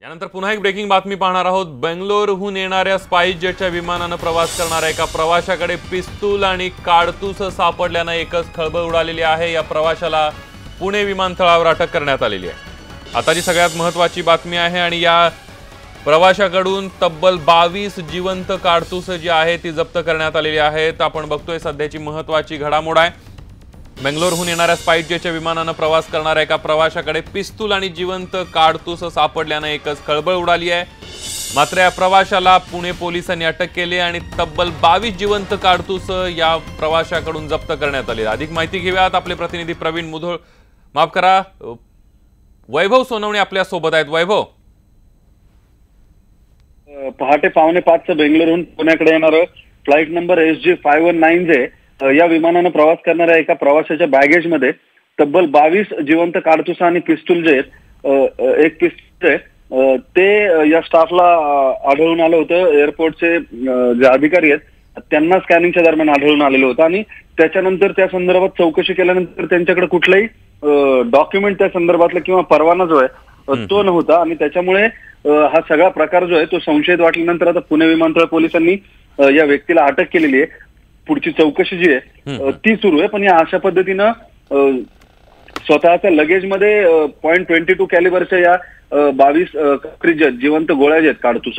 यानंतर पुन्हा एक ब्रेकिंग बातमी पाहणार आहोत। बेंगलोरहून येणाऱ्या स्पाइस जेटच्या विमानानं प्रवास करणाऱ्या एका प्रवाशाकडे पिस्तूल आणि काडतूस सापडल्यानं एकच खळबळ उडालेली आहे। या प्रवाशाला पुणे विमानतळावर अटक करण्यात आलेली आहे। आताची सगळ्यात महत्त्वाची बातमी आहे आणि या प्रवाशाकडून तब्बल 22 जिवंत काडतूस जी आहे ती जप्त करण्यात आलेली आहेत। आपण बघतोय सध्याची महत्त्वाची घडामोड आहे। बेंगलोरहून येणाऱ्या स्पाइस जेटच्या विमानानं प्रवास करणाऱ्या एका प्रवाशाकडे पिस्तूल आणि जिवंत काडतूस सापडल्यानं एकच खळबळ उडाली आहे। मात्र या प्रवाशाला पुणे पोलिसांनी अटक केली आणि तब्बल 22 जिवंत काडतूस या प्रवाशाकडून जप्त करण्यात आली। अधिक माहिती घेऊयात। आपले प्रतिनिधी प्रवीण मुधोळ माफ करा वैभव सोनवणे आपल्या सोबत आहेत। वैभव, पहाटे 4:45 बेंगलोरहून पुण्याकडे येणारं फ्लाईट नंबर SG519 या विमानानं प्रवास करणाऱ्या एका प्रवाशाच्या बॅगेजमध्ये तब्बल 22 जिवंत काडतुस आणि पिस्तूल जे आहेत, एक पिस्तूल ते या स्टाफला आढळून आलं होतं। एअरपोर्टचे जे अधिकारी आहेत त्यांना स्कॅनिंगच्या दरम्यान आढळून आलेलं होतं आणि त्याच्यानंतर त्या संदर्भात चौकशी केल्यानंतर त्यांच्याकडे कुठलाही डॉक्युमेंट त्या संदर्भातला किंवा परवाना जो आहे तो नव्हता आणि त्याच्यामुळे हा सगळा प्रकार जो आहे तो संशयित वाटल्यानंतर आता पुणे विमानतळ पोलिसांनी या व्यक्तीला अटक केलेली आहे। पुढची चौकशी जी आहे ती सुरू आहे। पण या अशा पद्धतीनं स्वतःच्या लगेजमध्ये .22 कॅलिबरच्या या 22 जिवंत गोळ्या जे आहेत काडतूस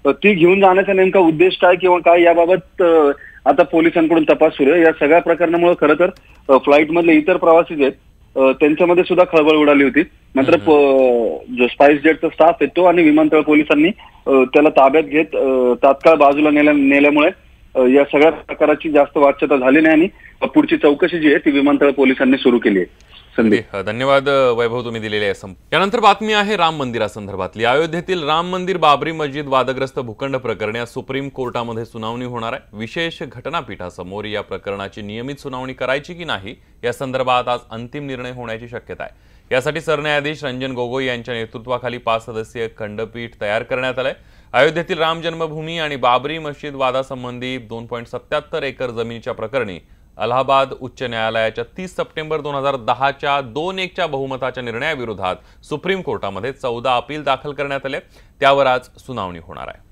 ती घेऊन जाण्याचा नेमका उद्देश काय किंवा काय याबाबत आता पोलिसांकडून तपास सुरू आहे। या सगळ्या प्रकरणामुळे खरं तर फ्लाईटमधले इतर प्रवासी जे आहेत त्यांच्यामध्ये सुद्धा खळबळ उडाली होती। मात्र जो स्पाइस जेटचा स्टाफ आहे तो आणि विमानतळ पोलिसांनी त्याला ताब्यात घेत तात्काळ बाजूला नेल्यामुळे या सगळ्या प्रकाराची जास्त वाच्यता झाली नाही आणि पुढची चौकशी जी आहे ती विमानतळ पोलिसांनी सुरू केली आहे। संदीप, धन्यवाद वैभव, तुम्ही दिलेले आहे। यानंतर बातमी आहे राम मंदिरासंदर्भातली। अयोध्येतील राम मंदिर बाबरी मस्जिद वादग्रस्त भूखंड प्रकरणी आज सुप्रीम कोर्टामध्ये सुनावणी होणार आहे। विशेष घटनापीठासमोर या प्रकरणाची नियमित सुनावणी करायची की नाही या संदर्भात आज अंतिम निर्णय होण्याची शक्यता आहे। यासाठी सरन्यायाधीश रंजन गोगोई यांच्या नेतृत्वाखाली 5 सदस्यीय खंडपीठ तयार करण्यात आलंय। अयोध्येतील राम जन्मभूमी आणि बाबरी मस्जिद वादासंबंधी 2.77 एकर जमिनीच्या प्रकरणी अलाहाबाद उच्च न्यायालयाच्या 30 सप्टेंबर 2010च्या 2-1च्या बहुमताच्या निर्णयाविरोधात सुप्रीम कोर्टामध्ये 14 अपील दाखल करण्यात आले। त्यावर आज सुनावणी होणार आहे।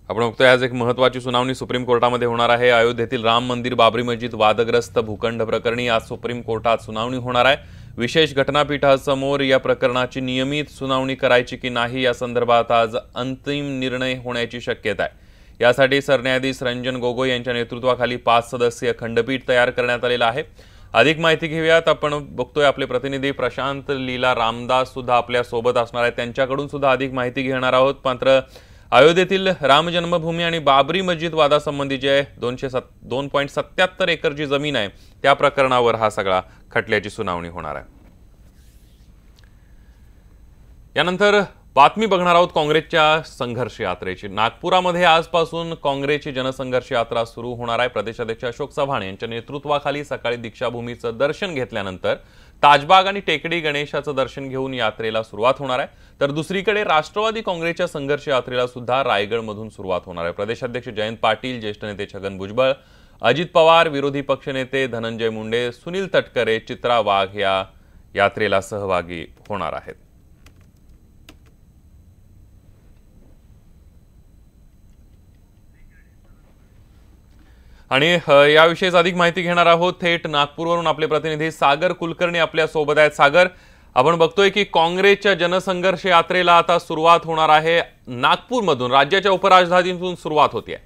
आपण बघतोय आज एक महत्त्वाची सुनावणी सुप्रीम कोर्टामध्ये होणार आहे। अयोध्येतील राम मंदिर बाबरी मस्जिद वादग्रस्त भूखंड प्रकरणी आज सुप्रीम कोर्टात सुनावणी होणार आहे। विशेष घटनापीठासमोर या प्रकरणाची नियमित सुनावणी करायची की नाही या संदर्भात आज अंतिम निर्णय होण्याची शक्यता आहे। यासाठी सरन्यायाधीश रंजन गोगोई यांच्या नेतृत्वाखाली 5 सदस्यीय खंडपीठ तयार करण्यात आलेलं आहे। अधिक माहिती घेऊयात। आपण बघतोय आपले प्रतिनिधी प्रशांत लीला रामदास सुद्धा आपल्या सोबत असणार आहेत, त्यांच्याकडून सुद्धा अधिक माहिती घेणार आहोत। मात्र अयोध्येतील राम जन्मभूमी आणि बाबरी मस्जिद वादासंबंधी जे 2.77 एकर जी जमीन आहे त्या प्रकरणावर हा सगळा खटल्याची सुनावणी होणार आहे। यानंतर बातमी बघणार आहोत काँग्रेसच्या संघर्ष यात्रेची। नागपुरामध्ये आजपासून काँग्रेसची जनसंघर्ष यात्रा सुरू होणार आहे। प्रदेशाध्यक्ष अशोक चव्हाण यांच्या नेतृत्वाखाली सकाळी दीक्षाभूमीचं दर्शन घेतल्यानंतर ताजबाग आणि टेकडी गणेशाचं दर्शन घेऊन यात्रेला सुरुवात होणार आहे। तर दुसरीकडे राष्ट्रवादी काँग्रेसच्या संघर्ष यात्रेला सुद्धा रायगडमधून सुरुवात होणार आहे। प्रदेशाध्यक्ष जयंत पाटील, ज्येष्ठ नेते छगन भुजबळ, अजित पवार, विरोधी पक्षनेते धनंजय मुंडे, सुनील तटकरे, चित्रा वाघ या यात्रेला सहभागी होणार आहेत। आणि याविषयीच अधिक माहिती घेणार आहोत। थेट नागपूरवरून आपले प्रतिनिधी सागर कुलकर्णी आपल्या सोबत आहेत। सागर, आपण बघतोय की काँग्रेसच्या जनसंघर्ष यात्रेला आता सुरुवात होणार आहे। नागपूरमधून, राज्याच्या उपराजधानीतून सुरुवात होते।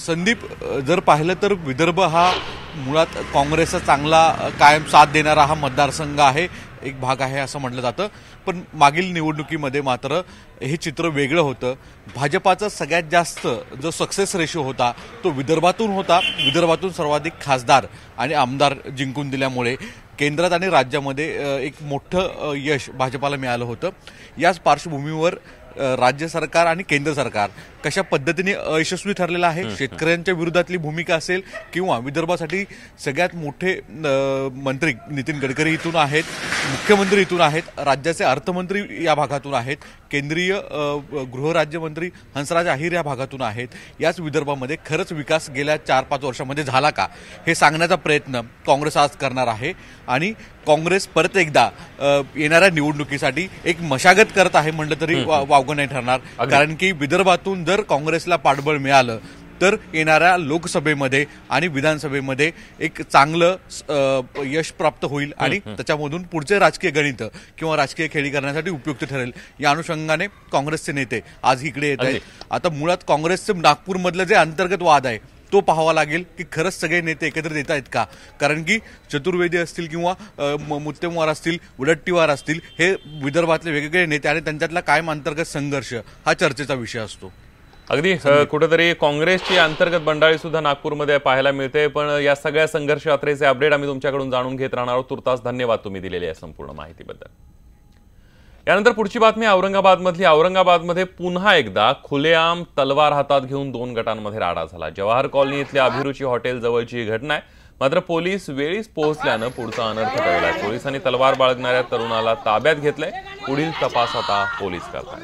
संदीप, जर पाहिलं तर विदर्भ हा मुळात काँग्रेसचा चांगला कायम साथ देणारा हा मतदारसंघ आहे, एक भाग आहे असं म्हटलं जातं। पण मागील निवडणुकीमध्ये मात्र हे चित्र वेगळं होतं। भाजपाचा सगळ्यात जास्त जो सक्सेस रेशो होता तो विदर्भातून होता। विदर्भातून सर्वाधिक खासदार आणि आमदार जिंकून दिल्यामुळे केंद्रात आणि राज्यामध्ये एक मोठं यश भाजपाला मिळालं होतं। याच पार्श्वभूमीवर राज्य सरकार आणि केंद्र सरकार कशा पद्धतीने अयशस्वी ठरलेलं आहे, शेतकऱ्यांच्या विरोधातली भूमिका असेल किंवा विदर्भासाठी सगळ्यात मोठे मंत्री नितीन गडकरी इथून आहेत, मुख्यमंत्री इथून आहेत, राज्याचे अर्थमंत्री या भागातून आहेत, केंद्रीय गृहराज्यमंत्री हंसराज अहिर या भागातून आहेत. याच विदर्भामध्ये खरंच विकास गेल्या 4-5 वर्षामध्ये झाला का हे सांगण्याचा प्रयत्न काँग्रेस आज करणार आहे. आणि काँग्रेस परत एकदा येणाऱ्या निवडणुकीसाठी एक मशागत करत आहे म्हटलं तरी वावगं नाही ठरणार. कारण की विदर्भातून जर काँग्रेसला पाठबळ मिळालं तर येणाऱ्या लोकसभेमध्ये आणि विधानसभेमध्ये एक चांगलं यश प्राप्त होईल आणि त्याच्यामधून पुढचे राजकीय गणित किंवा राजकीय खेळी करण्यासाठी उपयुक्त ठरेल. या अनुषंगाने काँग्रेसचे नेते आज इकडे येत आहेत. आता मुळात काँग्रेसचे नागपूरमधलं जे अंतर्गत वाद आहे तो पाहावा लागेल की खरंच सगळे नेते एकत्रित येत आहेत का. कारण की चतुर्वेदी असतील किंवा मुत्तेमवार असतील, वडट्टीवार असतील, हे विदर्भातले वेगवेगळे नेते आणि त्यांच्यातला कायम अंतर्गत संघर्ष हा चर्चेचा विषय असतो. अगदी कुठेतरी काँग्रेसची अंतर्गत बंडाळी सुद्धा नागपूरमध्ये पाहायला मिळते. पण या सगळ्या संघर्ष यात्रेचे अपडेट आम्ही तुमच्याकडून जाणून घेत राहणार आहोत. तुर्तास धन्यवाद तुम्ही दिलेल्या या संपूर्ण माहितीबद्दल. यानंतर पुढची बातमी औरंगाबादमधली. औरंगाबादमध्ये पुन्हा एकदा खुलेआम तलवार हातात घेऊन 2 गटांमध्ये राडा झाला. जवाहर कॉलनी इथल्या अभिरुची हॉटेल जवळची ही घटना आहे. मात्र पोलीस वेळीच पोहोचल्यानं पुढचा अनर्थ टळलाय. पोलिसांनी तलवार बाळगणाऱ्या तरुणाला ताब्यात घेतलंय. पुढील तपास आता पोलीस करतात.